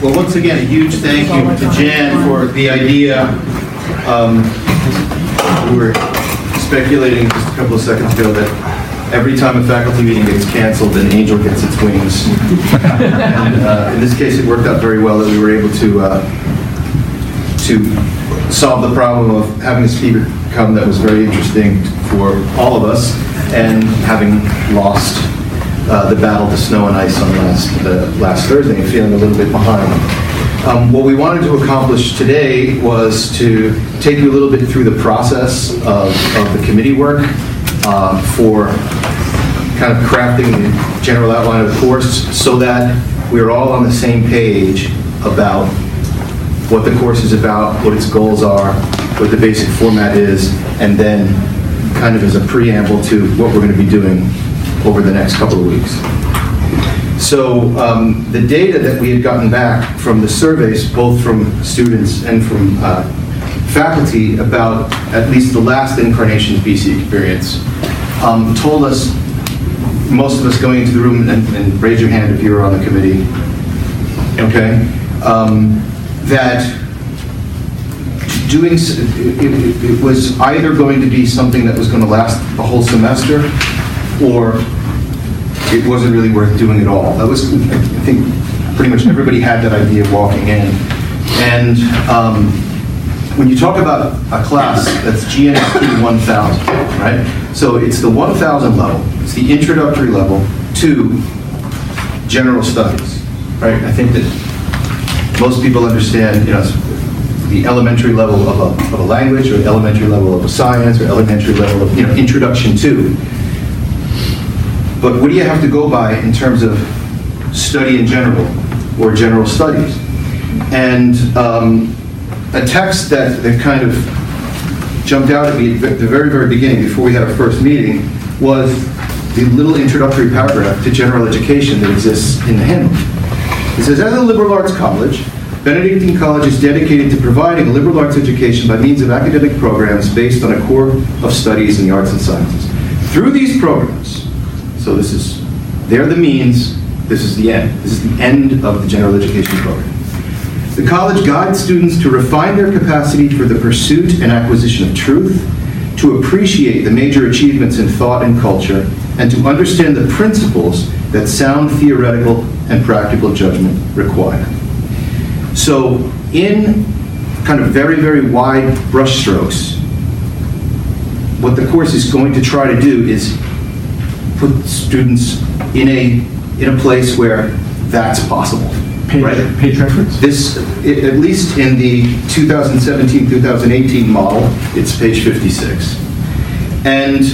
Well, once again, a huge thank you to Jan for the idea. We were speculating just a couple of seconds ago that every time a faculty meeting gets canceled, an angel gets its wings. And in this case, it worked out very well that we were able to solve the problem of having a speaker come that was very interesting for all of us, and having lost the battle to snow and ice on last Thursday and feeling a little bit behind. What we wanted to accomplish today was to take you a little bit through the process of the committee work for kind of crafting the general outline of the course, so that we're all on the same page about what the course is about, what its goals are, what the basic format is, and then kind of as a preamble to what we're going to be doing over the next couple of weeks. So the data that we had gotten back from the surveys, both from students and from faculty, about at least the last incarnation of BC experience, told us, most of us going into the room, and raise your hand if you were on the committee, okay, that doing it was either going to be something that was going to last the whole semester, or it wasn't really worth doing at all. That was, I think, pretty much everybody had that idea walking in. And when you talk about a class that's GNSP 1000, right? So it's the 1000 level, it's the introductory level to general studies, right? I think that most people understand, you know, the elementary level of a language, or the elementary level of a science, or elementary level of, you know, introduction to. But what do you have to go by in terms of study in general, or general studies? And a text that kind of jumped out at me at the very, very beginning, before we had our first meeting, was the little introductory paragraph to general education that exists in the handbook. It says, as a liberal arts college, Benedictine College is dedicated to providing a liberal arts education by means of academic programs based on a core of studies in the arts and sciences. Through these programs, so they're the means, this is the end. This is the end of the general education program. The college guides students to refine their capacity for the pursuit and acquisition of truth, to appreciate the major achievements in thought and culture, and to understand the principles that sound theoretical and practical judgment require. So in kind of very, very wide brushstrokes, what the course is going to try to do is put students in a place where that's possible. Page reference? This, at least in the 2017-2018 model, it's page 56. And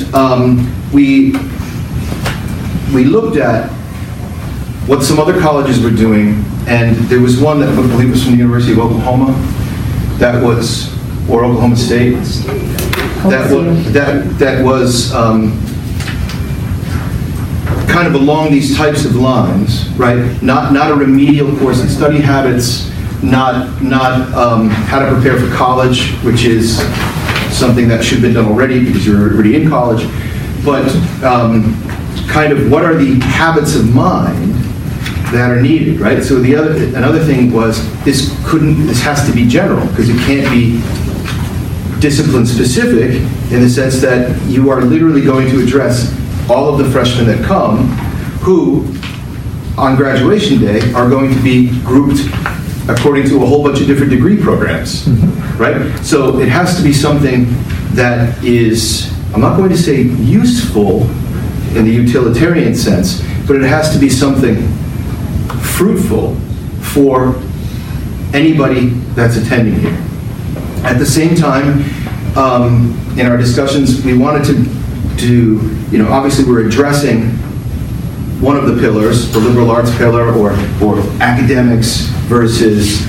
we looked at what some other colleges were doing, and there was one that I believe was from the University of Oklahoma, that was, or Oklahoma State, that was kind of along these types of lines, right? Not a remedial course in study habits, not how to prepare for college, which is something that should have been done already because you're already in college, but kind of what are the habits of mind that are needed, right? So another thing was this has to be general, because it can't be discipline specific, in the sense that you are literally going to address all of the freshmen that come, who on graduation day are going to be grouped according to a whole bunch of different degree programs, right? So it has to be something that is, I'm not going to say useful in the utilitarian sense, but it has to be something fruitful for anybody that's attending here. At the same time, in our discussions, we wanted to, you know, obviously we're addressing one of the pillars, the liberal arts pillar, or academics versus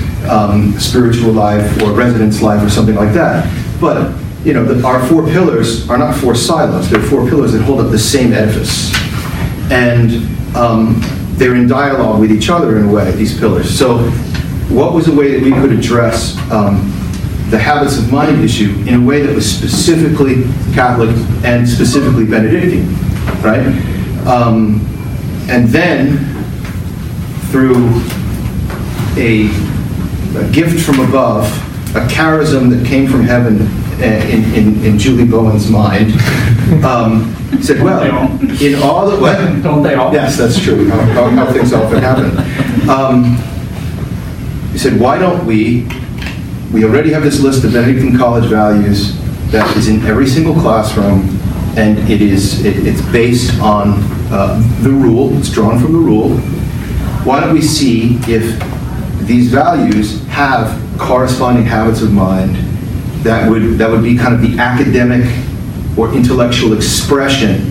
spiritual life or residence life or something like that. But, you know, our four pillars are not four silos. They're four pillars that hold up the same edifice. And they're in dialogue with each other in a way, these pillars. So what was a way that we could address the habits of mind issue in a way that was specifically Catholic and specifically Benedictine, right? And then through a gift from above, a charism that came from heaven in Julie Bowen's mind. Said, well, in all the... What? Don't they all? Yes, that's true, how things often happen. He said, why don't we already have this list of Benedictine College values that is in every single classroom, and it's based on the rule, it's drawn from the rule. Why don't we see if these values have corresponding habits of mind that would be kind of the academic or intellectual expression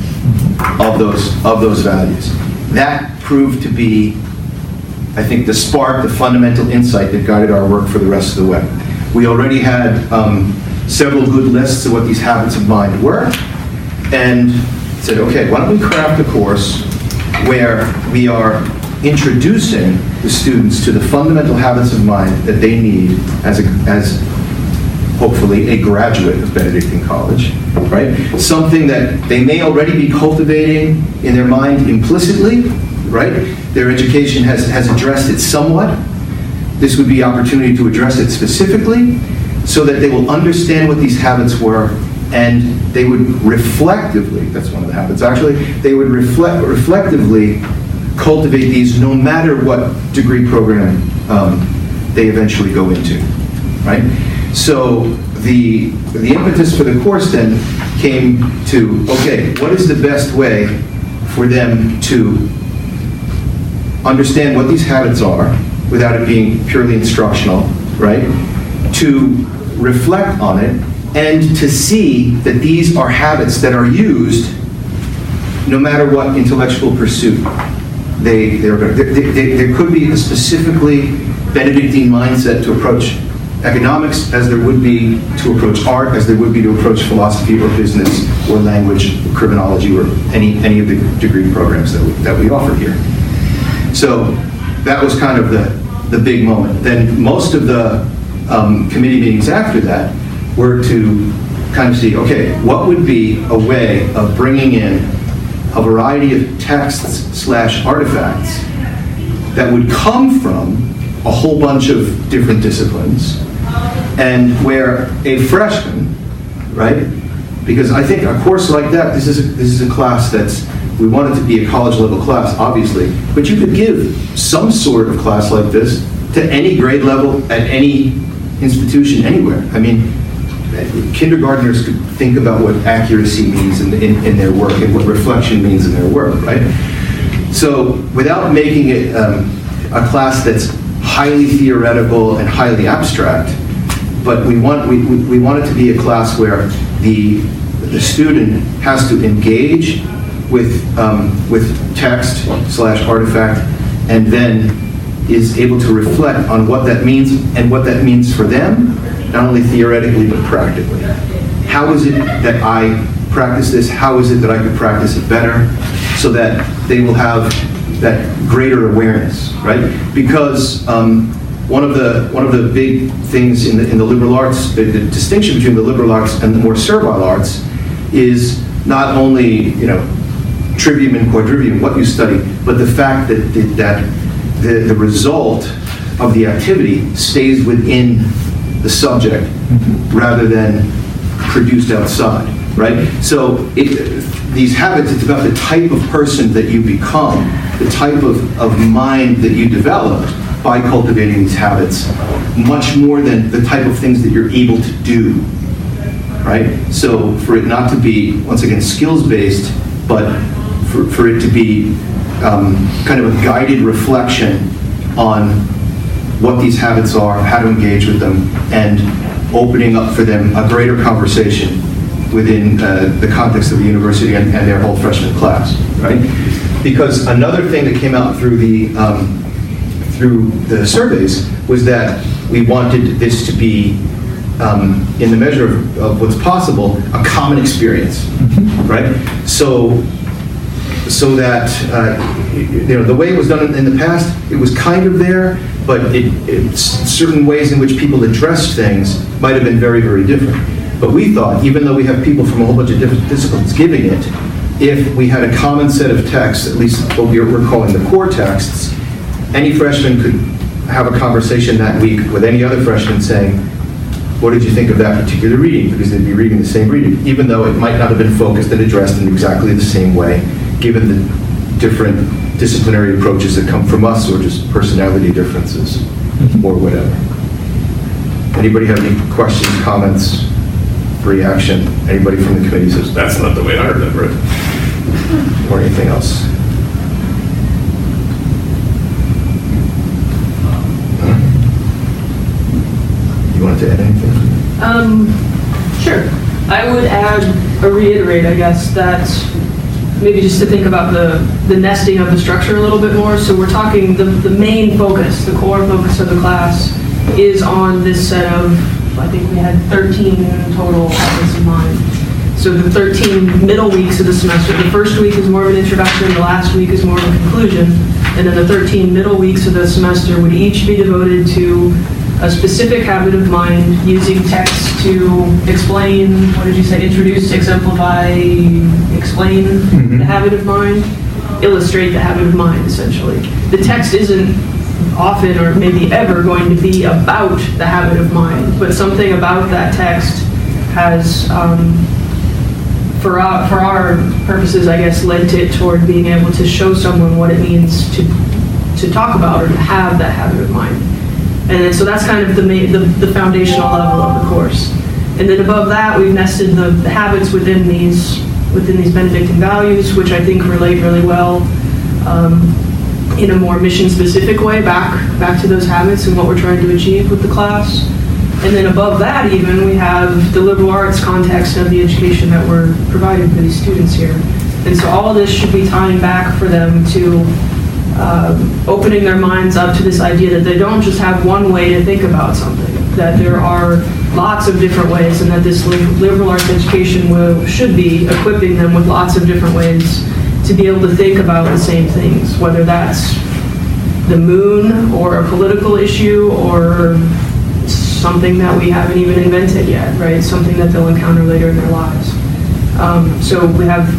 of those values. That proved to be, I think, the spark, the fundamental insight that guided our work for the rest of the way. We already had several good lists of what these habits of mind were, and said, okay, why don't we craft a course where we are introducing the students to the fundamental habits of mind that they need as hopefully a graduate of Benedictine College, right? Something that they may already be cultivating in their mind implicitly, right? Their education has addressed it somewhat. This would be opportunity to address it specifically so that they will understand what these habits were, and they would reflectively, that's one of the habits actually, they would reflectively cultivate these no matter what degree program they eventually go into, right? So the impetus for the course then came to, okay, what is the best way for them to understand what these habits are without it being purely instructional, right? To reflect on it and to see that these are habits that are used no matter what intellectual pursuit there could be a specifically Benedictine mindset to approach economics as there would be to approach art, as there would be to approach philosophy or business or language or criminology or any of the degree programs that we offer here. So that was kind of the big moment. Then most of the committee meetings after that were to kind of see, okay, what would be a way of bringing in a variety of texts/artifacts that would come from a whole bunch of different disciplines, and where a freshman, right? Because I think a course like that, this is a class we want it to be a college level class, obviously, but you could give some sort of class like this to any grade level at any institution anywhere. I mean, kindergartners could think about what accuracy means in their work and what reflection means in their work, right? So without making it a class that's highly theoretical and highly abstract, but we want it to be a class where the student has to engage with text/artifact and then is able to reflect on what that means and what that means for them, not only theoretically but practically. How is it that I practice this? How is it that I could practice it better so that they will have that greater awareness, right? Because one of the big things in the liberal arts, the distinction between the liberal arts and the more servile arts is not only, trivium and quadrivium, what you study, but the fact that the result of the activity stays within the subject rather than produced outside, right? So these habits, it's about the type of person that you become, the type of mind that you develop by cultivating these habits, much more than the type of things that you're able to do, right? So for it not to be, once again, skills-based, but for it to be kind of a guided reflection on what these habits are, how to engage with them, and opening up for them a greater conversation within the context of the university and their whole freshman class, right? Because another thing that came out through the surveys was that we wanted this to be, in the measure of what's possible, a common experience, right? So that, the way it was done in the past, it was kind of there, but certain ways in which people addressed things might have been very, very different. But we thought, even though we have people from a whole bunch of different disciplines giving it, if we had a common set of texts, at least what we're calling the core texts, any freshman could have a conversation that week with any other freshman saying, what did you think of that particular reading? Because they'd be reading the same reading, even though it might not have been focused and addressed in exactly the same way, given the different disciplinary approaches that come from us, or just personality differences, or whatever. Anybody have any questions, comments, reaction? Anybody from the committee says, that's not the way I remember it, or anything else? You wanted to add anything? Sure. I would add, or reiterate, I guess, that maybe just to think about the nesting of the structure a little bit more. So we're talking the main focus, the core focus of the class is on this set of, I think we had 13 total habits of mind. So the 13 middle weeks of the semester, the first week is more of an introduction, the last week is more of a conclusion, and then the 13 middle weeks of the semester would each be devoted to a specific habit of mind, using text to explain, what did you say, introduce, exemplify, explain the habit of mind, illustrate the habit of mind, essentially. The text isn't often or maybe ever going to be about the habit of mind, but something about that text has, for our purposes, I guess, lent it toward being able to show someone what it means to talk about or to have that habit of mind. And so that's kind of the foundational level of the course. And then above that, we've nested the habits within these Benedictine values, which I think relate really well in a more mission-specific way back to those habits and what we're trying to achieve with the class. And then above that, even, we have the liberal arts context of the education that we're providing for these students here. And so all of this should be tying back for them to opening their minds up to this idea that they don't just have one way to think about something, that there are lots of different ways, and that this liberal arts education should be equipping them with lots of different ways to be able to think about the same things, whether that's the moon or a political issue or something that we haven't even invented yet, right? Something that they'll encounter later in their lives. So we have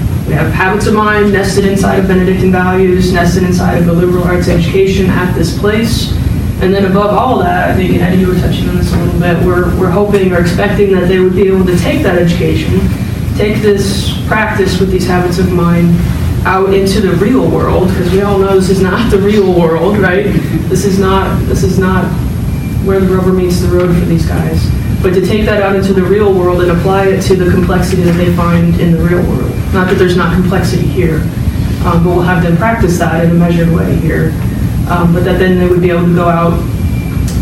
habits of mind nested inside of Benedictine values, nested inside of the liberal arts education at this place. And then above all that, I think, and Eddie, you were touching on this a little bit, we're hoping or expecting that they would be able to take that education, take this practice with these habits of mind out into the real world, because we all know this is not the real world, right? This is not where the rubber meets the road for these guys. But to take that out into the real world and apply it to the complexity that they find in the real world. Not that there's not complexity here, but we'll have them practice that in a measured way here. But that then they would be able to go out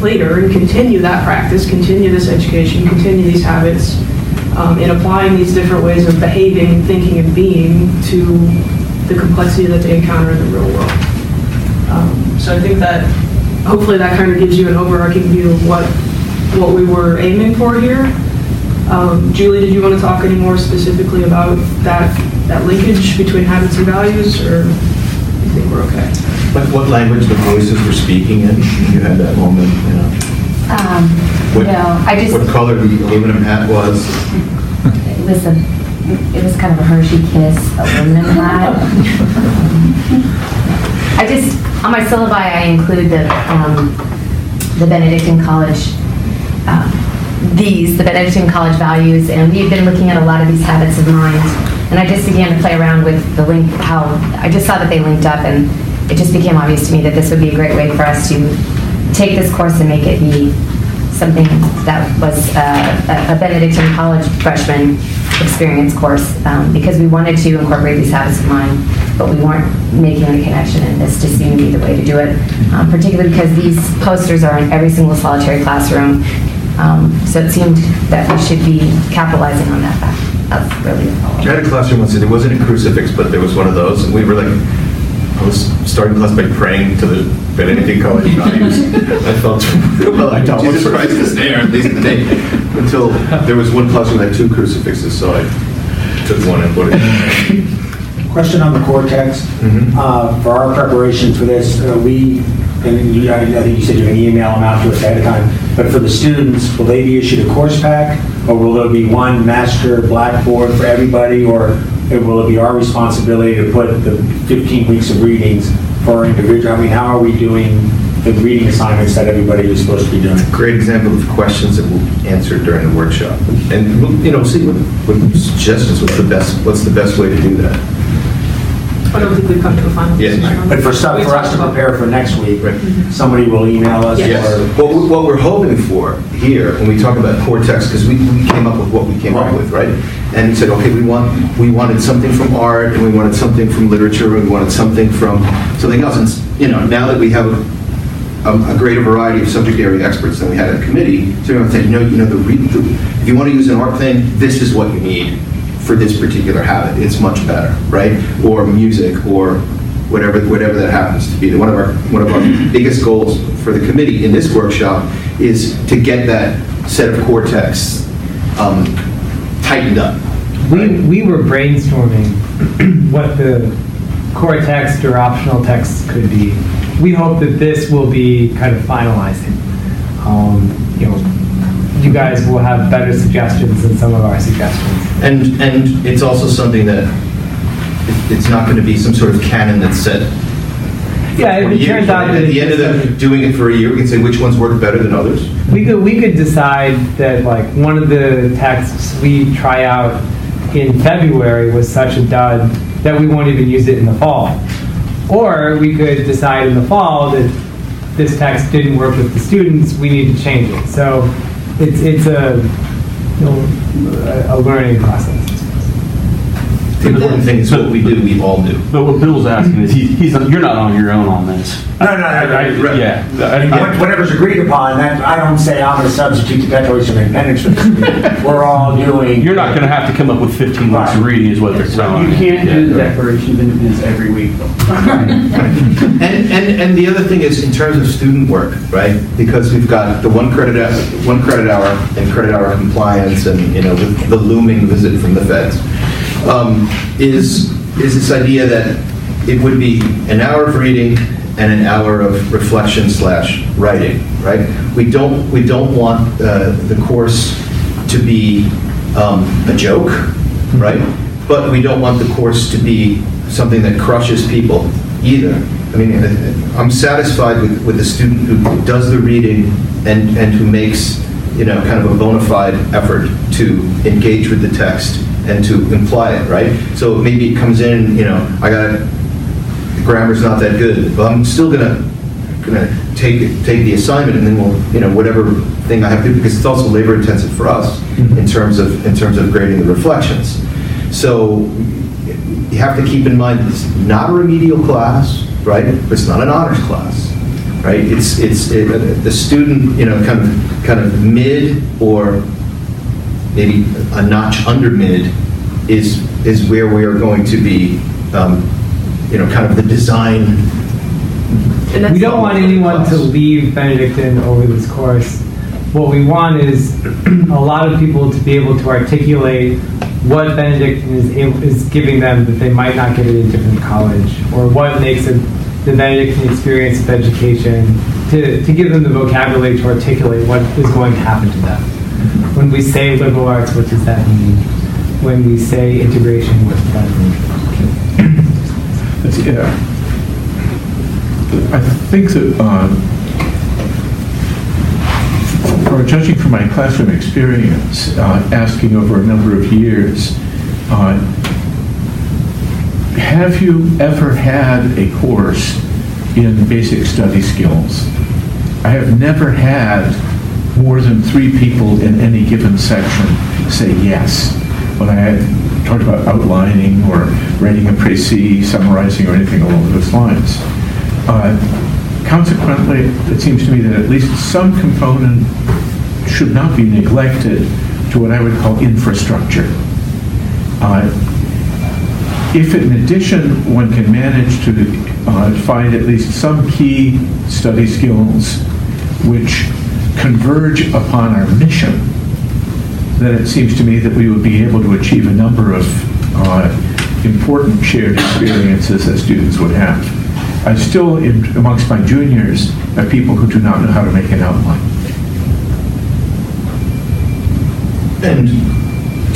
later and continue that practice, continue this education, continue these habits, in applying these different ways of behaving, thinking, and being to the complexity that they encounter in the real world. So I think that hopefully that kind of gives you an overarching view of what we were aiming for here. Julie, did you want to talk any more specifically about that linkage between habits and values, or do you think we're okay? What language the voices were speaking in? You had that moment, you know. What color the aluminum hat was? It was kind of a Hershey Kiss aluminum hat. On my syllabi, I include the Benedictine College, the Benedictine College values, and we've been looking at a lot of these habits of mind. And I just began to play around with the link, how I just saw that they linked up, and it just became obvious to me that this would be a great way for us to take this course and make it be something that was a Benedictine College freshman experience course, because we wanted to incorporate these habits of mind, but we weren't making a connection, and this just seemed to be the way to do it, particularly because these posters are in every single solitary classroom, so it seemed that we should be capitalizing on that fact. That's really all. I had a classroom once, and it wasn't a crucifix, but there was one of those, and we were like, I was starting class by praying to the Benedictine College values. I felt, well, I thought, Jesus Christ is there, at least today, until there was one classroom that had 2 crucifixes, so I took one and put it in. Question on the core text. For our preparation for this, I think you said you're going to email them out to us ahead of time, but for the students, will they be issued a course pack, or will there be one master blackboard for everybody, or will it be our responsibility to put the 15 weeks of readings for our individual? I mean, how are we doing the reading assignments that everybody is supposed to be doing. Great example of questions that will be answered during the workshop. And we'll, see what suggestions, what's the best way to do that. I don't think we've come to a final Yes. decision on But for that. We us talked to about- prepare for next week, somebody will email us Yes. or... What we're hoping for here, when we talk about core text, because we came up with what we came up with, right? And we said, okay, we wanted something from art, and we wanted something from literature, and we wanted something from something else. And, now that we have a greater variety of subject area experts than we had at committee, so we're going to say, if you want to use an art thing, this is what you need for this particular habit. It's much better, right? Or music, or whatever that happens to be. One of our biggest goals for the committee in this workshop is to get that set of core texts tightened up. We were brainstorming what the core text or optional text could be. We hope that this will be kind of finalizing. You guys will have better suggestions than some of our suggestions. And it's also something that it's not going to be some sort of canon that's set. Yeah, if it turns out that at the end of doing it for a year, we can say which ones work better than others. we could decide that like one of the texts we try out in February was such a dud that we won't even use it in the fall. Or we could decide in the fall that this text didn't work with the students, we need to change it. So it's a learning process. The important thing is what we do, we all do. But what Bill's asking is, you're not on your own on this. No. Yeah. Whatever's agreed upon, that I don't say I'm going to substitute the Declaration of Independence for this. We're all doing... You're not going to have to come up with 15 months of reading is what they're telling You can't do the Declaration of Independence every week, though. And the other thing is in terms of student work, right? Because we've got the one credit hour and credit hour compliance, and the looming visit from the feds. Is this idea that it would be an hour of reading and an hour of reflection/writing, right? We don't want the course to be a joke, right? But we don't want the course to be something that crushes people either. I mean, I'm satisfied with the student who does the reading and who makes kind of a bona fide effort to engage with the text and to imply it, right? So maybe it comes in, the grammar's not that good, but I'm still gonna take the assignment, and then we'll, whatever thing I have to do, because it's also labor intensive for us in terms of grading the reflections. So you have to keep in mind it's not a remedial class, right? It's not an honors class, right? It's the student, kind of mid or maybe a notch under mid is where we are going to be, kind of the design. And that's We don't want anyone to class. leave Benedictine over this course. What we want is a lot of people to be able to articulate what Benedictine is giving them that they might not get at a different college, or what makes the Benedictine experience of education, to give them the vocabulary to articulate what is going to happen to them. When we say liberal arts, what does that mean? When we say integration, what does that mean? I think that, or judging from my classroom experience, asking over a number of years, have you ever had a course in basic study skills? I have never had more than 3 people in any given section say yes. When I had talked about outlining or writing a précis, summarizing, or anything along those lines. Consequently, it seems to me that at least some component should not be neglected to what I would call infrastructure. If in addition one can manage to find at least some key study skills which converge upon our mission, then it seems to me that we would be able to achieve a number of important shared experiences that students would have. I still, amongst my juniors, have people who do not know how to make an outline. And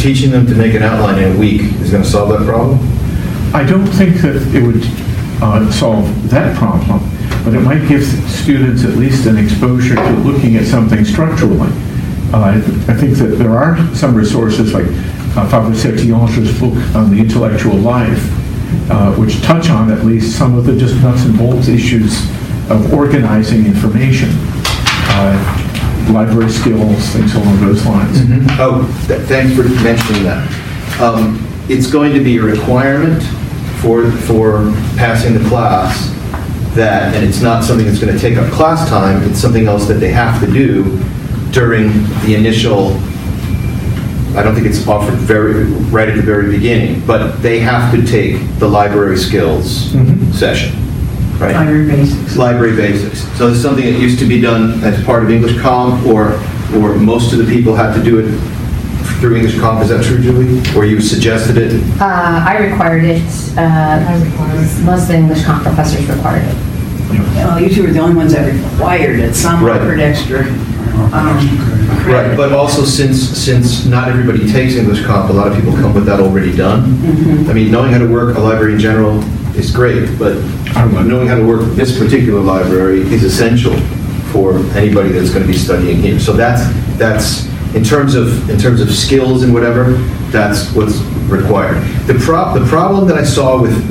teaching them to make an outline in a week is going to solve that problem? I don't think that it would solve that problem, but it might give students at least an exposure to looking at something structurally. I think that there are some resources like Father Sertion's book on the intellectual life, which touch on at least some of the just nuts and bolts issues of organizing information, library skills, things along those lines. Oh, thanks for mentioning that. It's going to be a requirement for passing the class that, and it's not something that's going to take up class time, it's something else that they have to do during the initial, I don't think it's offered right at the very beginning, but they have to take the library skills session, right? Library basics. Library basics. So it's something that used to be done as part of English Comp, or most of the people had to do it through English Comp. Is that true, Julie? Or you suggested it? I required it. Most of the English Comp professors required it. Well, you two are the only ones that required it. Some Right. offered extra. Right, but also since not everybody takes English Comp, a lot of people come with that already done. I mean, knowing how to work a library in general is great, but knowing how to work this particular library is essential for anybody that's going to be studying here. So that's in terms of skills and whatever, that's what's required. The problem that I saw with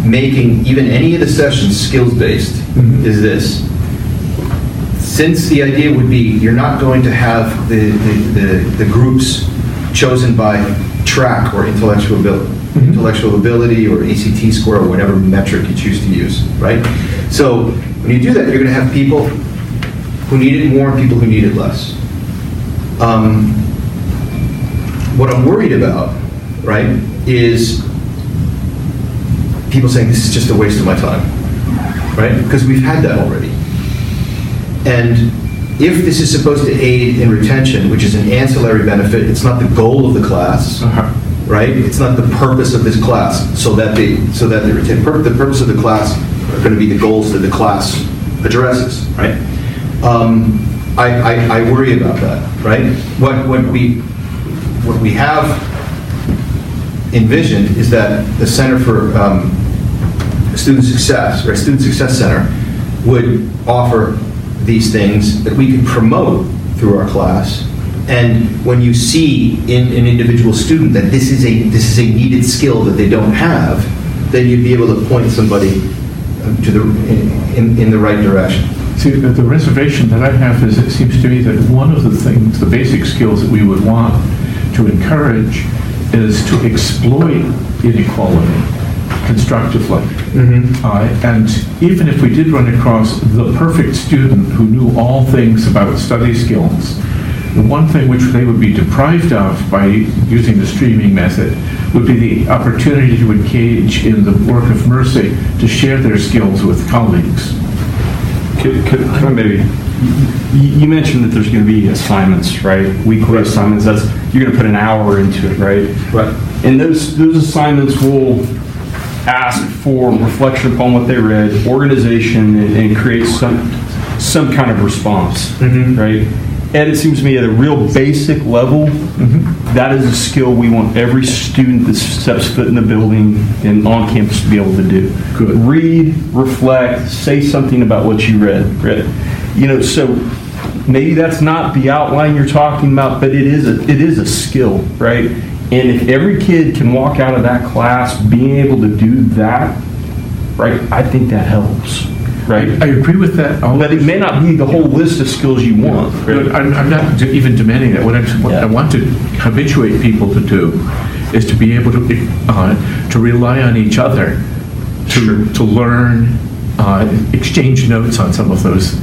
making even any of the sessions skills-based is this. Since the idea would be you're not going to have the groups chosen by track or intellectual ability or ACT score or whatever metric you choose to use, right? So when you do that, you're going to have people who need it more and people who need it less. What I'm worried about, right, is people saying this is just a waste of my time, right? Because we've had that already. And if this is supposed to aid in retention, which is an ancillary benefit, it's not the goal of the class, right? It's not the purpose of this class, so that they retain. The purpose of the class are going to be the goals that the class addresses, right? I worry about that, right? What we have envisioned is that the Center for Student Success, or Student Success Center, would offer these things that we could promote through our class. And when you see in an individual student that this is a needed skill that they don't have, then you'd be able to point somebody in the right direction. See, the reservation that I have is it seems to me that one of the things, the basic skills that we would want to encourage is to exploit inequality constructively. And even if we did run across the perfect student who knew all things about study skills, the one thing which they would be deprived of by using the streaming method would be the opportunity to engage in the work of mercy, to share their skills with colleagues. Could I maybe, you mentioned that there's going to be assignments, right? Weekly assignments. You're going to put an hour into it, right? Right. And those assignments will ask for reflection upon what they read, organization, and create some kind of response, right? And it seems to me at a real basic level, that is a skill we want every student that steps foot in the building and on campus to be able to do. Good. Read, reflect, say something about what you read. You know, so maybe that's not the outline you're talking about, but it is a skill, right? And if every kid can walk out of that class being able to do that, right, I think that helps. Right. I agree with that. But it may not be the whole list of skills you want. Right? But I'm not even demanding that. What I want to habituate people to do is to be able to rely on each other to learn, exchange notes on some of those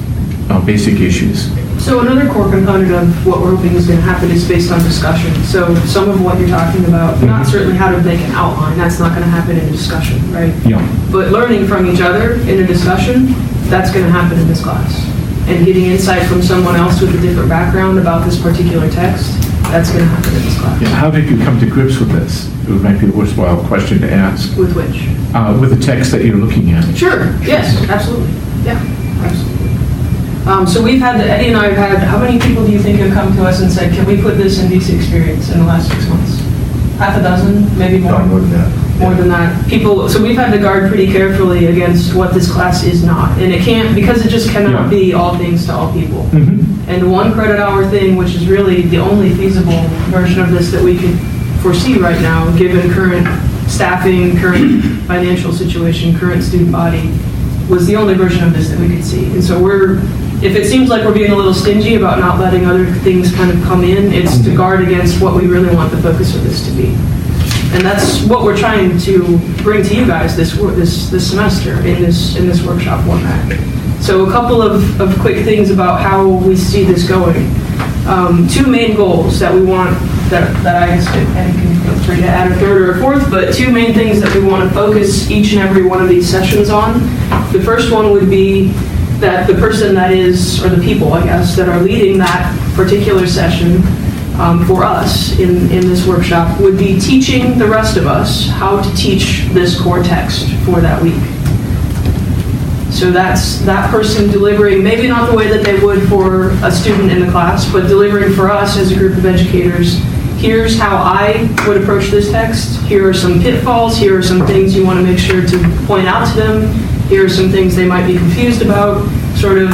basic issues. So another core component of what we're hoping is going to happen is based on discussion. So some of what you're talking about, not certainly how to make an outline, that's not going to happen in a discussion, right? Yeah. But learning from each other in a discussion, that's going to happen in this class. And getting insight from someone else with a different background about this particular text, that's going to happen in this class. Yeah. How did you come to grips with this? It might be a worthwhile question to ask. With which? With the text that you're looking at. Sure, yes, absolutely. Yeah, absolutely. So we've had, Eddie and I have had, how many people do you think have come to us and said, can we put this in DC Experience in the last 6 months? Half a dozen, maybe more? Not more than that. more than that. People, so we've had to guard pretty carefully against what this class is not. And it can't, because it just cannot be all things to all people. And 1 credit hour thing, which is really the only feasible version of this that we could foresee right now, given current staffing, current financial situation, current student body, was the only version of this that we could see. And so if it seems like we're being a little stingy about not letting other things kind of come in, it's to guard against what we really want the focus of this to be. And that's what we're trying to bring to you guys this semester in this workshop format. So a couple of quick things about how we see this going. 2 main goals that we want, that I guess Annie can feel free to add a third or a fourth, but 2 main things that we want to focus each and every one of these sessions on. The first one would be that the person that is, or the people, I guess, that are leading that particular session for us in this workshop would be teaching the rest of us how to teach this core text for that week. So that's that person delivering, maybe not the way that they would for a student in the class, but delivering for us as a group of educators. Here's how I would approach this text. Here are some pitfalls. Here are some things you want to make sure to point out to them. Here are some things they might be confused about. Sort of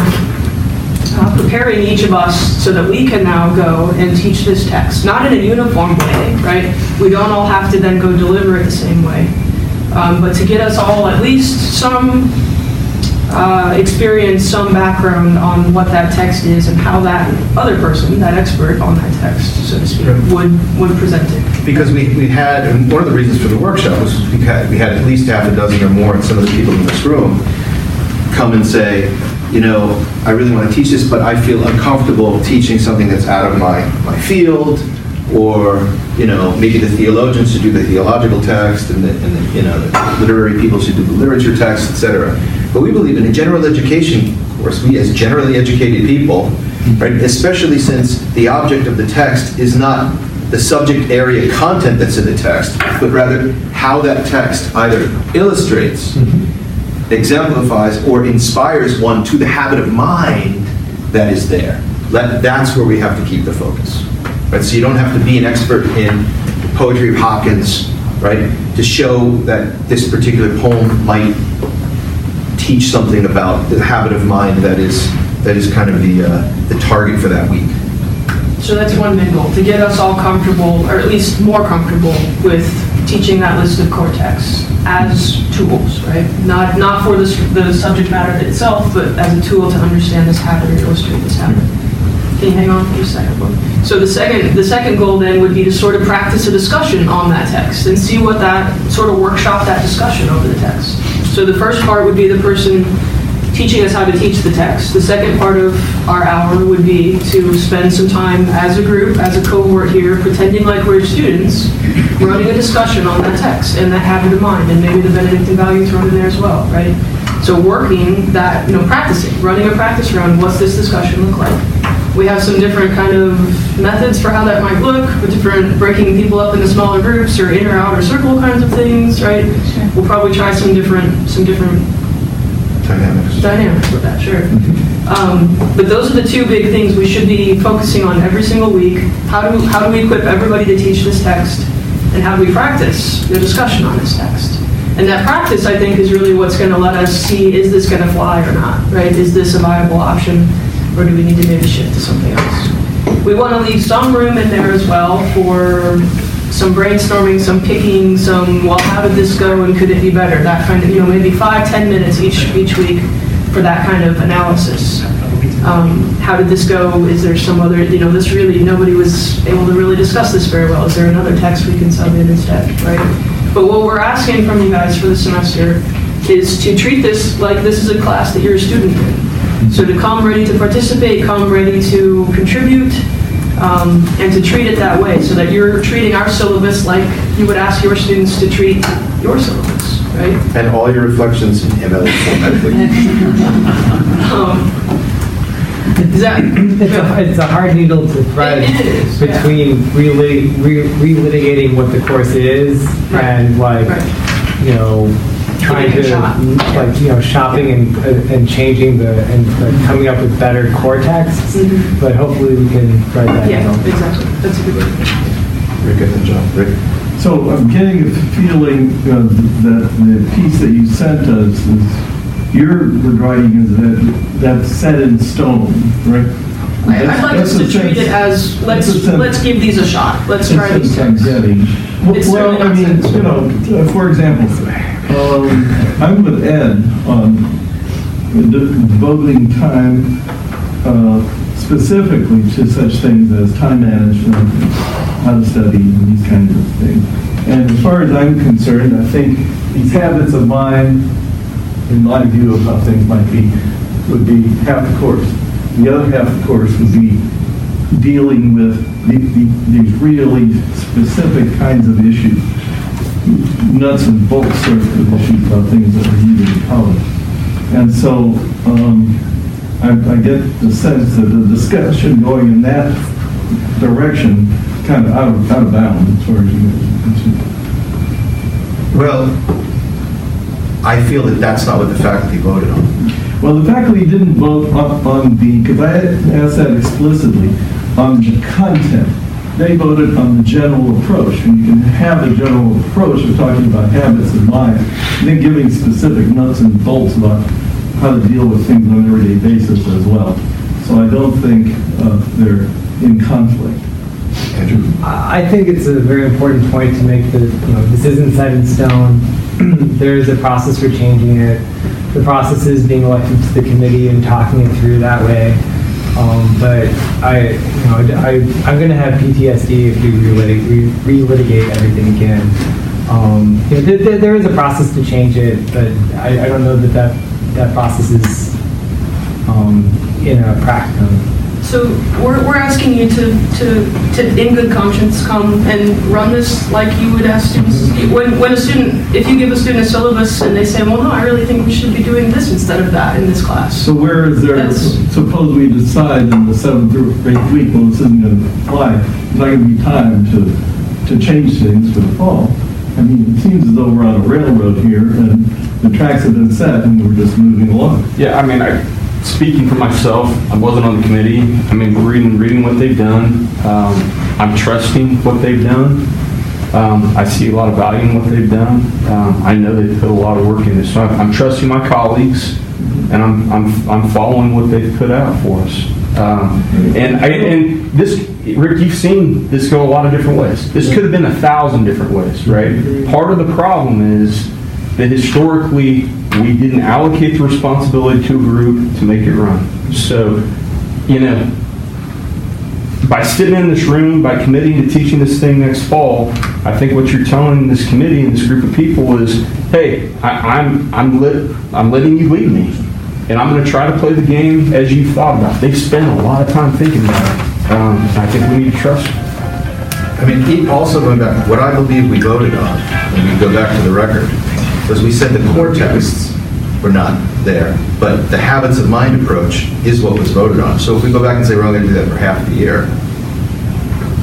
preparing each of us so that we can now go and teach this text. Not in a uniform way, right? We don't all have to then go deliver it the same way. But to get us all at least some experience, some background on what that text is and how that other person, that expert on that text, so to speak, would present it. Because we had, and one of the reasons for the workshop was we had at least half a dozen or more, and some of the people in this room come and say, I really want to teach this, but I feel uncomfortable teaching something that's out of my field, or, maybe the theologians should do the theological text, and the literary people should do the literature text, etc. But we believe in a general education course, we as generally educated people, right, especially since the object of the text is not the subject area content that's in the text, but rather how that text either illustrates, exemplifies, or inspires one to the habit of mind that is there. That's where we have to keep the focus. Right? So you don't have to be an expert in the poetry of Hawkins, right, to show that this particular poem might teach something about the habit of mind that is kind of the target for that week. So that's one main goal, to get us all comfortable, or at least more comfortable with teaching that list of core texts as tools, right? Not for the subject matter itself, but as a tool to understand this habit or illustrate this habit. Can you hang on for just a second? So the second goal then would be to sort of practice a discussion on that text and see what that, sort of workshop that discussion over the text. So the first part would be the person teaching us how to teach the text. The second part of our hour would be to spend some time as a group, as a cohort here, pretending like we're students, running a discussion on that text and that habit of mind, and maybe the Benedictine value thrown in there as well, right? So working that, practicing, running a practice round, what's this discussion look like? We have some different kind of methods for how that might look, with different breaking people up into smaller groups or inner outer circle kinds of things, right? Sure. We'll probably try some different dynamics with that, sure. But those are the 2 big things we should be focusing on every single week. How do we equip everybody to teach this text, and how do we practice the discussion on this text? And that practice, I think, is really what's going to let us see, is this going to fly or not, right? Is this a viable option, or do we need to maybe shift to something else? We want to leave some room in there as well for some brainstorming, some picking, how did this go and could it be better? That kind of, maybe 5-10 minutes each week for that kind of analysis. How did this go? Is there some other, this really, nobody was able to really discuss this very well. Is there another text we can sub in instead, right? But what we're asking from you guys for the semester is to treat this like this is a class that you're a student in. So to come ready to participate, come ready to contribute, and to treat it that way, so that you're treating our syllabus like you would ask your students to treat your syllabus, right? And all your reflections in ML format, It's a hard needle to thread between relitigating what the course is and trying to shopping and changing and coming up with better core texts. But hopefully we can thread that. Yeah, exactly. That's a good word. Very good job, Rick. So I'm getting a feeling that the piece that you sent us is, your writing is that that's set in stone, right? I'd like us to treat it as, let's give these a shot. Let's try these texts. It's Well, I mean, you know, for example, I'm with Ed on devoting time specifically to such things as time management, how to study, and these kinds of things. And as far as I'm concerned, I think these habits of mine, in my view of how things might be, would be half the course. The other half of the course would be dealing with these really specific kinds of issues, nuts and bolts sort of issues about things that are needed in college. And so I get the sense that the discussion going in that direction kind of out of bounds as far as you guys are concerned. Well, I feel that that's not what the faculty voted on. Well, the faculty didn't vote on the, because I had asked that explicitly, on the content. They voted on the general approach. And you can have a general approach of talking about habits of mind, and then giving specific nuts and bolts about how to deal with things on an everyday basis as well. So I don't think they're in conflict. Andrew? I think it's a very important point to make that, this isn't set in stone. There is a process for changing it. The process is being elected to the committee and talking it through that way. But I'm going to have PTSD if we relitigate everything again. There is a process to change it, but I don't know that process is practical. So we're asking you to in good conscience, come and run this like you would ask students. When a student, if you give a student a syllabus and they say, well, no, I really think we should be doing this instead of that in this class. So where is there, suppose we decide in the 7th or 8th week, well, this isn't going to apply, there's not going to be time to change things for the fall. I mean, it seems as though we're on a railroad here and the tracks have been set and we're just moving along. Yeah, I mean, speaking for myself, I wasn't on the committee. I mean, reading what they've done. I'm trusting what they've done. I see a lot of value in what they've done. I know they've put a lot of work in this. So I'm trusting my colleagues, and I'm following what they've put out for us. And this, Rick, you've seen this go a lot of different ways. This could have been 1,000 different ways, right? Part of the problem is that historically we didn't allocate the responsibility to a group to make it run. So, by sitting in this room, by committing to teaching this thing next fall, I think what you're telling this committee and this group of people is, hey, I'm letting you lead me, and I'm going to try to play the game as you thought about. They've spent a lot of time thinking about it. I think we need to trust them. I mean, also going back, what I believe we voted on, and we go back to the record, was we said the core texts were not there, but the habits of mind approach is what was voted on. So if we go back and say we're only going to do that for half the year,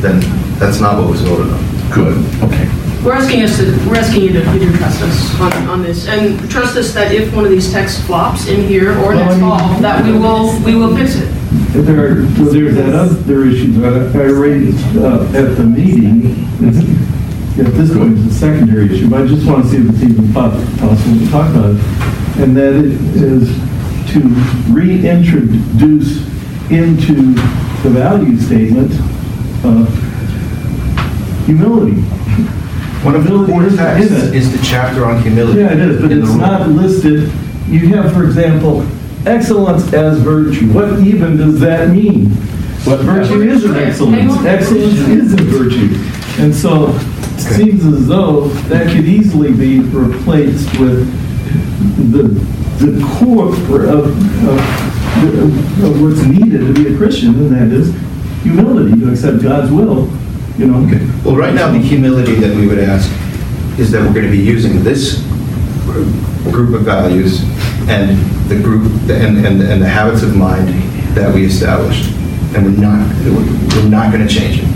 then that's not what was voted on. Good. Okay. We're asking you to trust us on this, and trust us that if one of these texts flops in here or next fall, that we will fix it. There's that other issue that I raised at the meeting. At this point, it's a secondary issue, but I just want to see if it's even possible to talk about it. And that it is to reintroduce into the value statement humility. One of the core texts is the chapter on humility. Yeah, it is, but it's not listed. You have, for example, excellence as virtue. What even does that mean? What virtue is an excellence? Excellence is a virtue. And so it seems as though that could easily be replaced with the core of what's needed to be a Christian, and that is humility, to accept God's will. Okay. Well, right now, the humility that we would ask is that we're going to be using this group of values and the group and the habits of mind that we established, and we're not going to change it.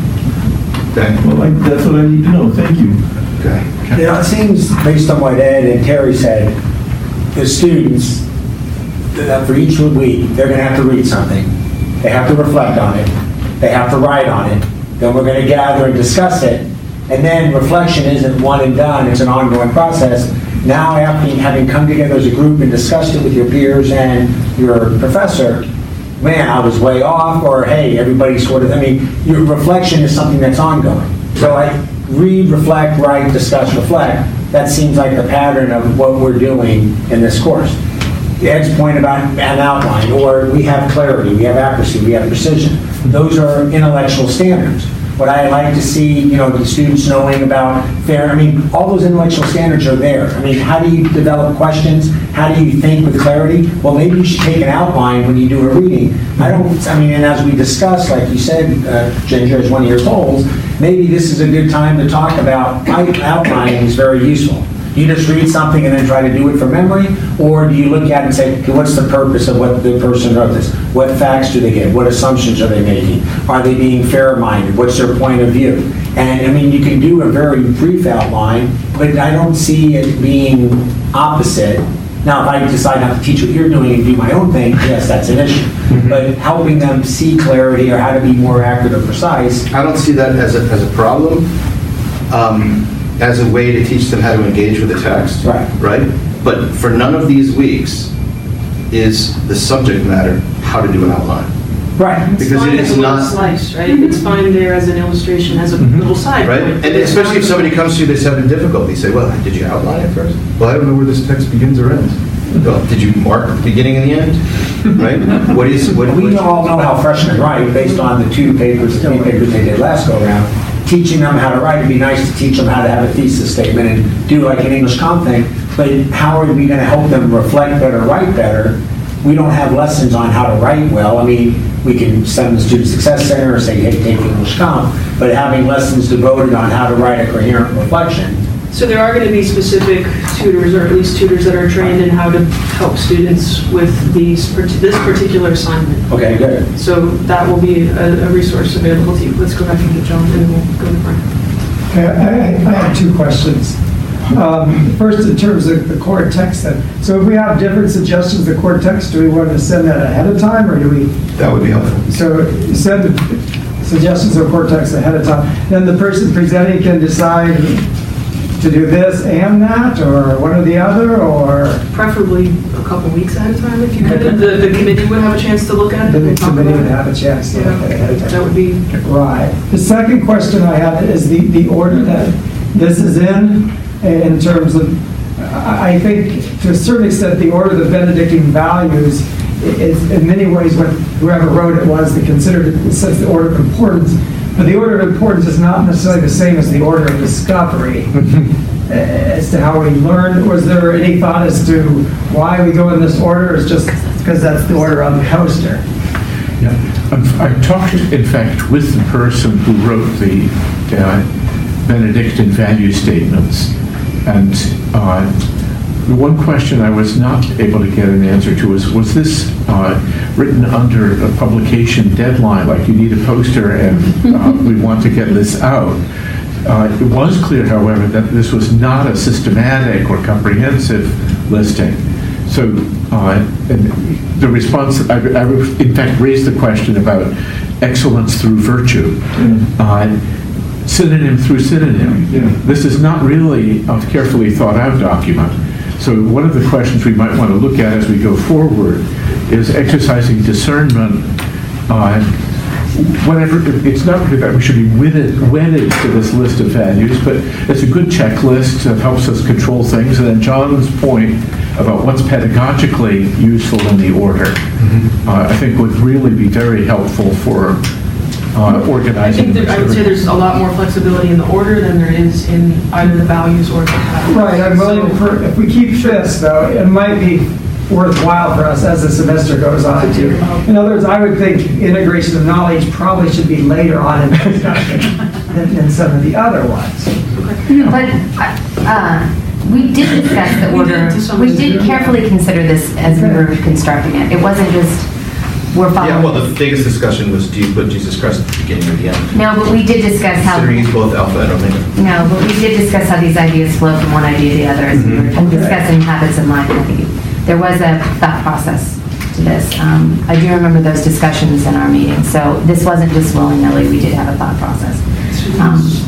Okay. Well, that's what I need to know. Thank you. Okay. It seems, based on what Ed and Terry said, the students, that for each week, they're going to have to read something. They have to reflect on it. They have to write on it. Then we're going to gather and discuss it. And then reflection isn't one and done, it's an ongoing process. Now, after having come together as a group and discussed it with your peers and your professor, man, I was way off, or hey, everybody sort of, your reflection is something that's ongoing. So I read, reflect, write, discuss, reflect. That seems like the pattern of what we're doing in this course. Ed's point about an outline, or we have clarity, we have accuracy, we have precision. Those are intellectual standards. What I like to see, the students knowing about all those intellectual standards are there. How do you develop questions? How do you think with clarity? Well, maybe you should take an outline when you do a reading. And as we discussed, like you said, Ginger, as one of your goals, maybe this is a good time to talk about outlining is very useful. You just read something and then try to do it from memory, or do you look at it and say, okay, what's the purpose of what the person wrote this? What facts do they get? What assumptions are they making? Are they being fair-minded? What's their point of view? And you can do a very brief outline, but I don't see it being opposite. Now, if I decide not to teach what you're doing and do my own thing, yes, that's an issue. Mm-hmm. But helping them see clarity or how to be more accurate or precise. I don't see that as a problem. As a way to teach them how to engage with the text, right? But for none of these weeks is the subject matter how to do an outline. Right. Because it is not slice, right? It's fine there as an illustration, as a little side. Right. And especially if somebody comes to you, they're having difficulty. Say, well, did you outline it first? Well, I don't know where this text begins or ends. Well, did you mark the beginning and the end? Right? We all know how freshmen write based on the 3 papers they did last go around. Teaching them how to write, it'd be nice to teach them how to have a thesis statement and do like an English comp thing, but how are we going to help them reflect better, write better? We don't have lessons on how to write well. We can send them to the Student Success Center or say, hey, take English comp, but having lessons devoted on how to write a coherent reflection. So there are going to be specific tutors, or at least tutors that are trained in how to help students with this particular assignment. Okay, good. So that will be a resource available to you. Let's go back and get John, and then we'll go to Brian. Okay, I have 2 questions. First, in terms of the core text, so if we have different suggestions of the core text, do we want to send that ahead of time, or do we? That would be helpful. So send suggestions of core text ahead of time. Then the person presenting can decide to do this and that, or one or the other, or? Preferably a couple weeks ahead of time, if you could. The committee would have a chance to look at it. The committee would have a chance to look at it ahead of time. That would be... Right. The second question I have is the order that this is in terms of, I think, to a certain extent, the order the Benedictine values is in many ways what whoever wrote it was to consider it says the order of importance. But the order of importance is not necessarily the same as the order of discovery as to how we learn. Was there any thought as to why we go in this order? It's just because that's the order on the poster. Yeah. I talked, in fact, with the person who wrote the Benedictine value statements, and the one question I was not able to get an answer to was this written under a publication deadline, like you need a poster and we want to get this out? It was clear, however, that this was not a systematic or comprehensive listing. So the response, I in fact raised the question about excellence through virtue. Synonym through synonym. Yeah. This is not really a carefully thought out document. So one of the questions we might want to look at as we go forward is exercising discernment on whatever. It's not that we should be wedded to this list of values, but it's a good checklist that helps us control things. And then John's point about what's pedagogically useful in the order, I think would really be very helpful for organizing. I would say there's a lot more flexibility in the order than there is in either the values or the patterns. Right. I'm willing if we keep this, though, it might be worthwhile for us as the semester goes on too. In other words, I would think integration of knowledge probably should be later on in the discussion than some of the other ones. But we did discuss the order. We did carefully consider this as we were constructing it. It wasn't just we're following. Yeah, well, the biggest discussion was, do you put Jesus Christ at the beginning or the end? No, but we did discuss how. Considering he's both Alpha and Omega. No, but we did discuss how these ideas flow from one idea to the other as we were discussing habits of mind. I think there was a thought process to this. I do remember those discussions in our meeting. So this wasn't just willy-nilly. We did have a thought process.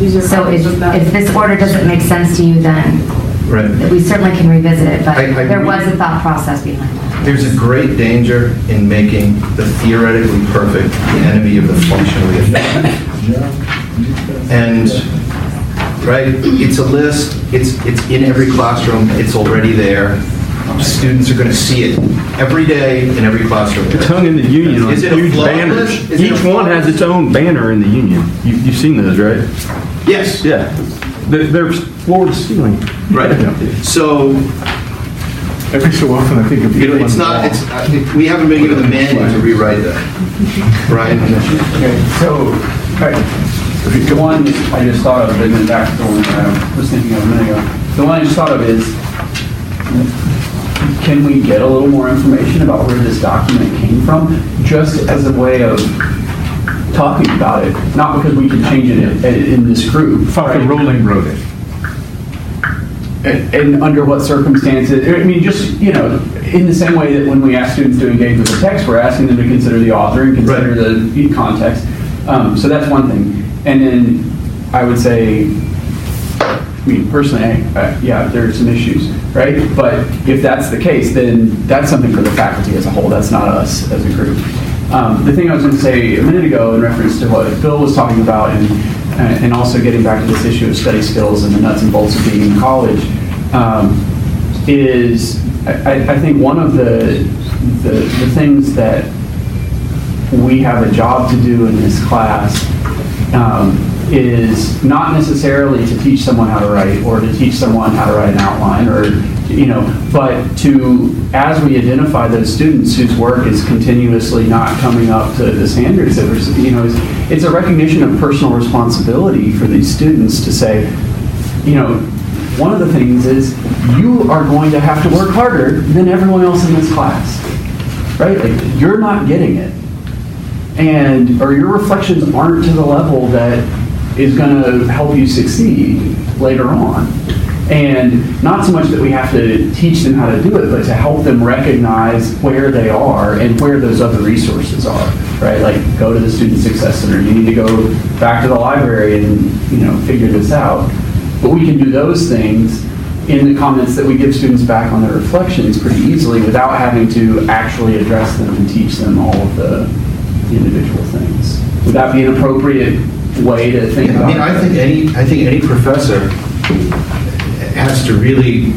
These are So copies of that. if this order doesn't make sense to you, then Right. we certainly can revisit it, but I there really- was a thought process behind it. There's a great danger in making the theoretically perfect the enemy of the functionally effective. And, right, it's a list, it's in every classroom, it's already there. Students are going to see it every day in every classroom. It's hung in the union on Is it a huge flawed banners. list? Is it a Each one flawed has its own banner in the union. You've seen those, right? Yes. Yeah. They're floor to ceiling. Right. So, Every so often, I think of you know, it's not, we haven't been given the mandate to rewrite that. Brian? Okay, so, the one I just thought of, and then back to the one I was thinking of a minute ago. The one I just thought of is, can we get a little more information about where this document came from? Just as a way of talking about it, not because we can change it in this group. Father Rowling wrote it. And under what circumstances, I mean, just, you know, in the same way that when we ask students to engage with the text, we're asking them to consider the author and consider the context. So that's one thing. And then I would say, I mean, personally, yeah, there are some issues, right? But if that's the case, then that's something for the faculty as a whole. That's not us as a group. The thing I was going to say a minute ago in reference to what Bill was talking about and also getting back to this issue of study skills and the nuts and bolts of being in college is I think one of the things that we have a job to do in this class is not necessarily to teach someone how to write or to teach someone how to write an outline or, you know, but to, as we identify those students whose work is continuously not coming up to the standards that we're, you know, it's a recognition of personal responsibility for these students to say, you know, one of the things is you are going to have to work harder than everyone else in this class, right? Like, you're not getting it. And, or your reflections aren't to the level that is going to help you succeed later on. And not so much that we have to teach them how to do it, but to help them recognize where they are and where those other resources are, right? Like, go to the Student Success Center. You need to go back to the library and, you know, figure this out. But we can do those things in the comments that we give students back on their reflections pretty easily without having to actually address them and teach them all of the individual things. Would that be an appropriate way to think about it? I think any professor has to really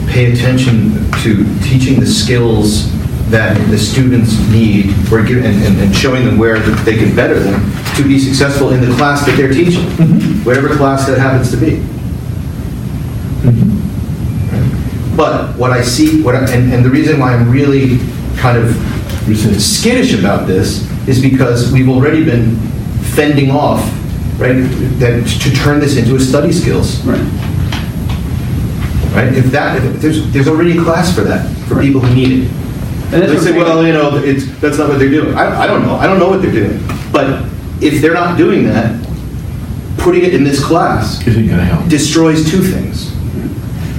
pay attention to teaching the skills that the students need and showing them where they can better them to be successful in the class that they're teaching, whatever class that happens to be. But what I see, and the reason why I'm really kind of skittish about this is because we've already been fending off, right, that to turn this into a study skills. Right. Right? If there's already a class for that, for people who need it. And They say, well, you know, that's not what they're doing. I don't know. I don't know what they're doing. But if they're not doing that, putting it in this class Isn't going to help. destroys two things.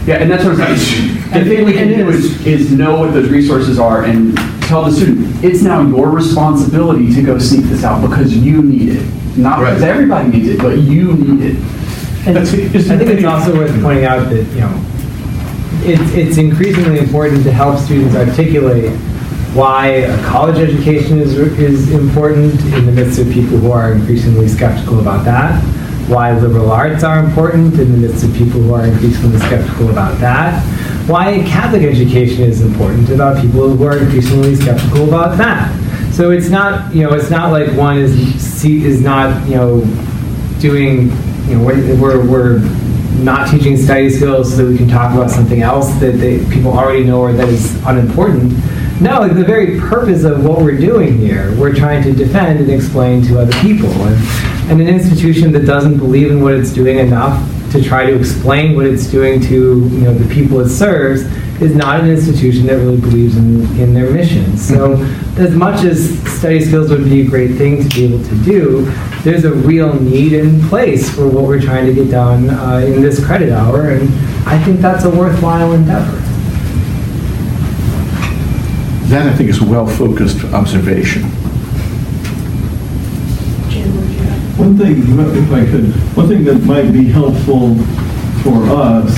Yeah, and that's what I'm saying. The thing we can do is know what those resources are and tell the student, it's now your responsibility to go seek this out because you need it. Not because everybody needs it, but you need it. And I think it's also worth pointing out that, you know, it's increasingly important to help students articulate why a college education is important in the midst of people who are increasingly skeptical about that, why liberal arts are important in the midst of people who are increasingly skeptical about that, why Catholic education is important about people who are increasingly skeptical about that. So it's not, you know, it's not like one is not, you know, doing, you know, we're not teaching study skills so that we can talk about something else that people already know or that is unimportant. No, like the very purpose of what we're doing here, we're trying to defend and explain to other people. And an institution that doesn't believe in what it's doing enough to try to explain what it's doing to, you know, the people it serves is not an institution that really believes in their mission. So as much as study skills would be a great thing to be able to do, there's a real need in place for what we're trying to get done in this credit hour, and I think that's a worthwhile endeavor. That, I think, is well-focused observation. Jim, what do you have? One one thing, if I could, one thing that might be helpful for us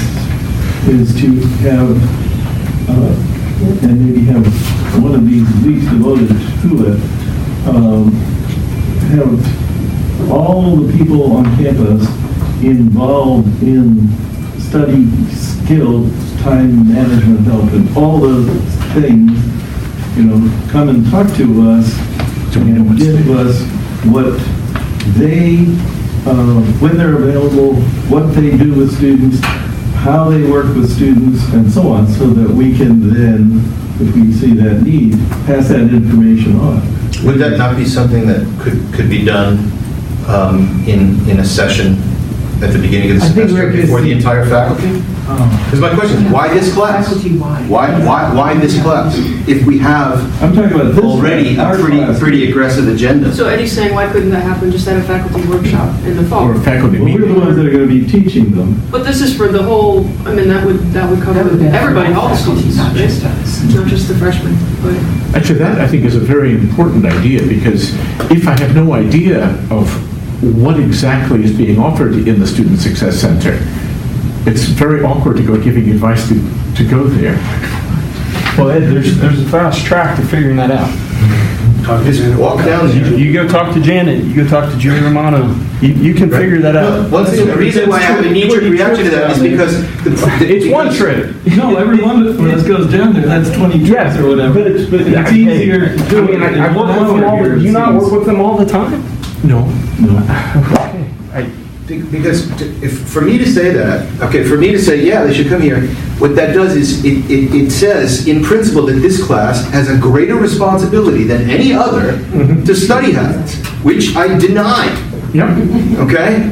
is to have, and maybe have one of these weeks devoted to it, have all the people on campus involved in study skills, time management help, and all those things, come and talk to us and give us what they, when they're available, what they do with students, how they work with students, and so on, so that we can then, if we see that need, pass that information on. Would that not be something that could be done in a session at the beginning of the semester before the entire faculty? Because my question is, why this class? Why this class? If we have I'm talking about this already class, a pretty aggressive agenda. So Eddie's saying, why couldn't that happen just at a faculty workshop in the fall? Or faculty Well, we're meeting. the ones that are going to be teaching them. But this is for the whole, I mean, that would cover everybody, all the students, Not right? just us. Not just the freshmen, but. Actually, that I think is a very important idea, because if I have no idea of what exactly is being offered in the Student Success Center, it's very awkward to go giving advice to go there. Well, Ed, there's a fast track to figuring that out. Just walk down there. You go talk to Janet, you go talk to Julie Romano, you can figure that out. Once again, the reason why I have a knee-jerk reaction to that is because It's one trip. No, every one of us goes down there, that's 20 trips or whatever. But it's easier to do it. I work with them all, do you not work with them all the time? No. Because for me to say that, yeah, they should come here, what that does is it says in principle that this class has a greater responsibility than any other to study habits, which I deny. Yep. Okay?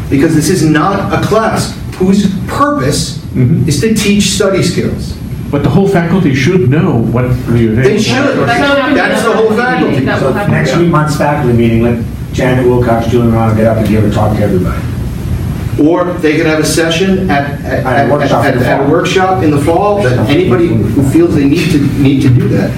Because this is not a class whose purpose is to teach study skills. But the whole faculty should know what the available. They should. That's the whole faculty. That So will happen. next month's faculty meeting, let Janet Wilcox, Julie Romano get up and give a talk to everybody. Or they can have a session at a workshop in the fall, that anybody who feels they need to do that.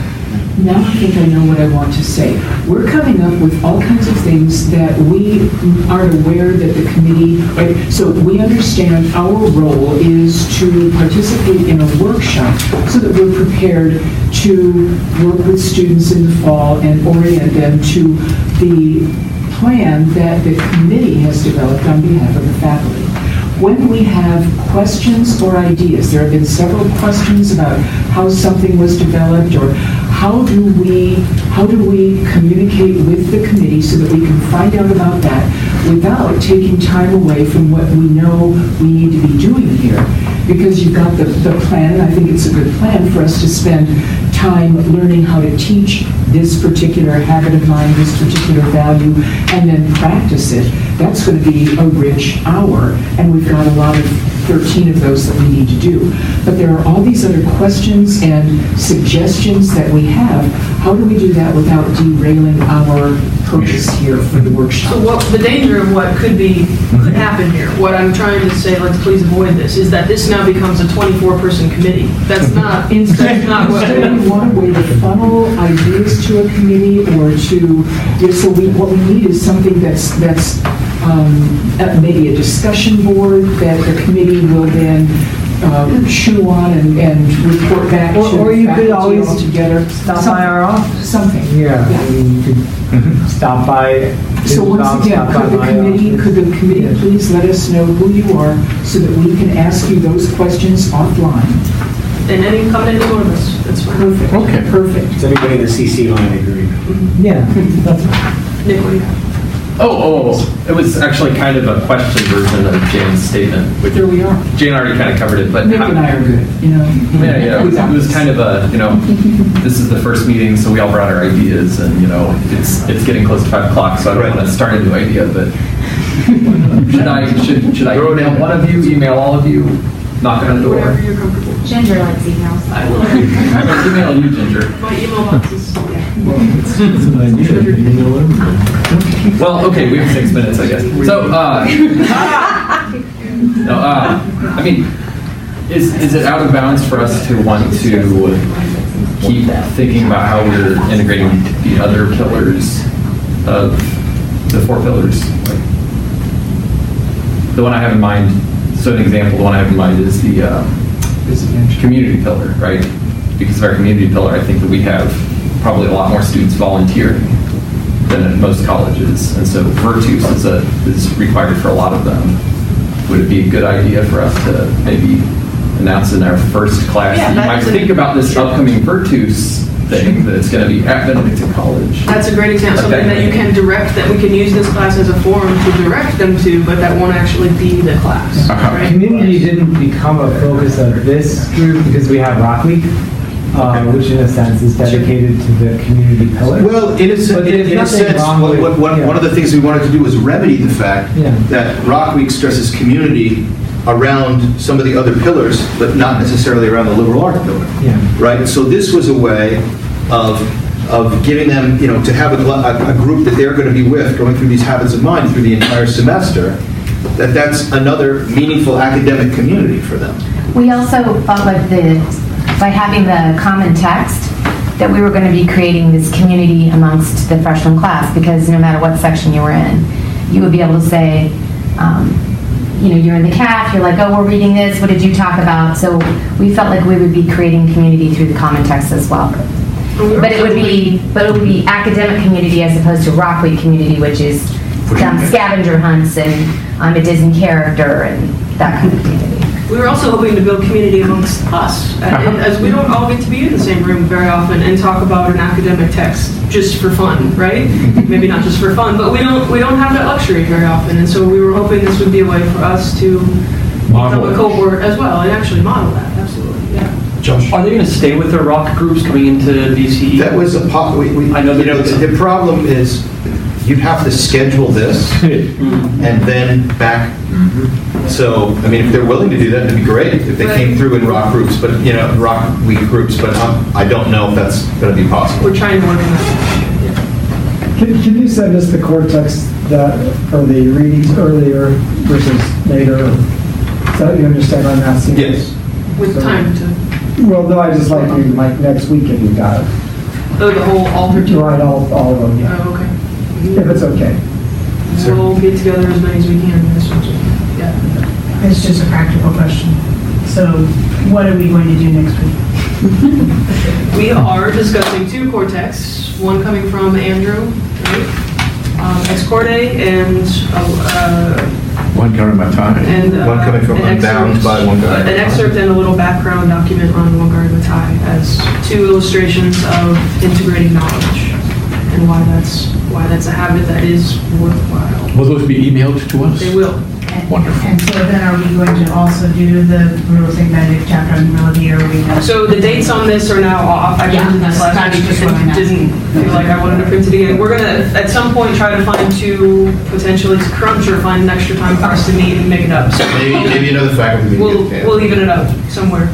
Now I think I know what I want to say. We're coming up with all kinds of things that we aren't aware that the committee, right? So we understand our role is to participate in a workshop so that we're prepared to work with students in the fall and orient them to the plan that the committee has developed on behalf of the faculty. When we have questions or ideas, there have been several questions about how something was developed, or how do we communicate with the committee so that we can find out about that without taking time away from what we know we need to be doing here. Because you've got the plan, and I think it's a good plan for us to spend time learning how to teach this particular habit of mine, this particular value, and then practice it. That's going to be a rich hour, and we've got a lot of 13 of those that we need to do. But there are all these other questions and suggestions that we have. How do we do that without derailing our purpose here for the workshop? So what, the danger of what could happen here, what I'm trying to say, let's please avoid this, is that this now becomes a 24-person committee. That's not what Instead, we want a way to funnel ideas to a committee or to, so what we need is something that's maybe a discussion board that the committee will then chew on and report back to Or you could faculty always all together. stop by our office. Something. Yeah, I mean, you could stop by. So once again, could the committee please let us know who you are so that we can ask you those questions offline? And come to any one of us, that's fine. Perfect. Okay. Perfect. Does anybody in the CC line agree? Yeah, that's right. Nick, what do you have? It was actually kind of a question version of Jane's statement, which There we are. Jane already kind of covered it, but Nick and I are good, you know. yeah, it was kind of a, this is the first meeting, so we all brought our ideas, and it's getting close to 5 o'clock, so I don't want to start a new idea, but should I email one of you, email all of you, knock on the door? Whatever you're comfortable. Ginger likes emails. I will. I'm going to email you, Ginger. My email box is, It's an idea, you know everything. Well, okay, we have 6 minutes, I guess. So, I mean, is it out of bounds for us to want to keep thinking about how we're integrating the other pillars of the 4 pillars. Like, the one I have in mind, so an example, the one I have in mind is the community pillar, right? Because of our community pillar, I think that we have probably a lot more students volunteering than at most colleges. And so Virtus is required for a lot of them. Would it be a good idea for us to maybe announce in our first class? Yeah, You might think about this upcoming Virtus thing that's going to be at Benedictine College. That's a great example, something that you can direct, that we can use this class as a forum to direct them to, but that won't actually be the class, right? Community didn't become a focus of this group because we have Rock Week, which in a sense is dedicated to the community pillar. Well, in a sense, one of the things we wanted to do was remedy the fact that Rock Week stresses community around some of the other pillars, but not necessarily around the liberal arts pillar. Right? So this was a way of giving them, to have a group that they're going to be with going through these habits of mind through the entire semester, that's another meaningful academic community for them. We also felt like by having the common text, that we were going to be creating this community amongst the freshman class, because no matter what section you were in, you would be able to say, you're in the CAF, you're like, oh, we're reading this, what did you talk about? So we felt like we would be creating community through the common text as well. But it would be academic community as opposed to Rock Week community, which is scavenger hunts and I'm a Disney character and that kind of community. We were also hoping to build community amongst us, as we don't all get to be in the same room very often and talk about an academic text just for fun, right? Maybe not just for fun, but we don't have that luxury very often, and so we were hoping this would be a way for us to become a cohort as well and actually model that. Absolutely, yeah. Josh, are they going to stay with their rock groups coming into BCE? That was a I know the problem is you'd have to schedule this and then back. So, I mean, if they're willing to do that, it'd be great if they came through in rock groups, but, rock week groups, but I don't know if that's going to be possible. We're trying to work on that. Can you send us the core text for the readings earlier versus later? So you understand what I'm asking? Yes. With time to... Well, no, I just like next week if you got it. Oh, the whole alter to... Right, all of them, yeah. Oh, okay. If it's okay. We'll get together as many as we can. Yeah. It's just a practical question. So what are we going to do next week? We are discussing 2 core texts, one coming from Andrew, right? Ex Corde, and one coming by time. And one coming from Unbound by one guy. An excerpt and a little background document on One Guard Matai as 2 illustrations of integrating knowledge and why that's a habit that is worthwhile. Will those be emailed to us? They will. Wonderful. And so then are we going to also do the Real Estate Benedict chapter on humility, or are we not? So the dates on this are now off. I printed this last week and didn't feel like I wanted to print it again. We're going to, at some point, try to find 2, potentially crunch or find an extra time for us to meet and make it up. So maybe another faculty meeting. We'll even it up somewhere.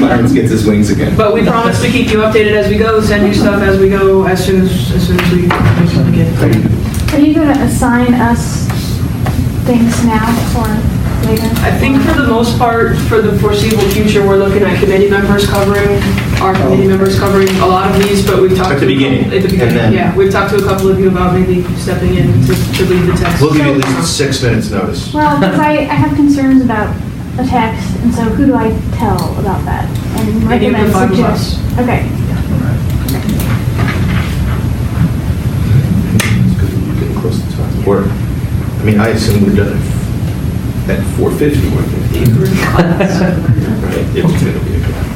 Lawrence gets his wings again. But we promise to keep you updated as we go, send you stuff as we go, as soon as we get it. Are you going to assign us things now or later? I think for the most part, for the foreseeable future, we're looking at committee members covering a lot of these, but we've talked at the beginning. Yeah, we've talked to a couple of you about maybe stepping in to lead the text. We'll give you at least 6 minutes notice. Well, because I have concerns about a text, and so who do I tell about that? And recommend suggest. Okay. Because we're getting close to time. I assume we're done at 4:50. It's going to be a class.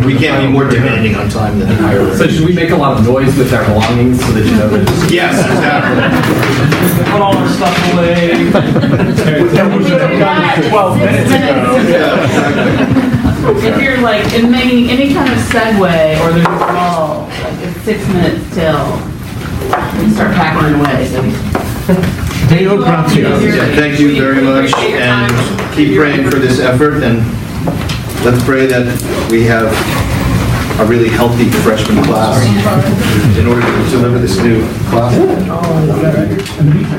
We can't be more demanding on time than higher. So should we make a lot of noise with our belongings so that you know that? Yes, exactly. Put all our stuff away. 12 minutes ago. Yeah, exactly. If you're like in any kind of segue or there's a call, like it's 6 minutes till you start packing it away. So thank you very much, and keep praying for this effort, and let's pray that we have a really healthy freshman class in order to deliver this new class.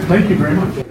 Thank you very much.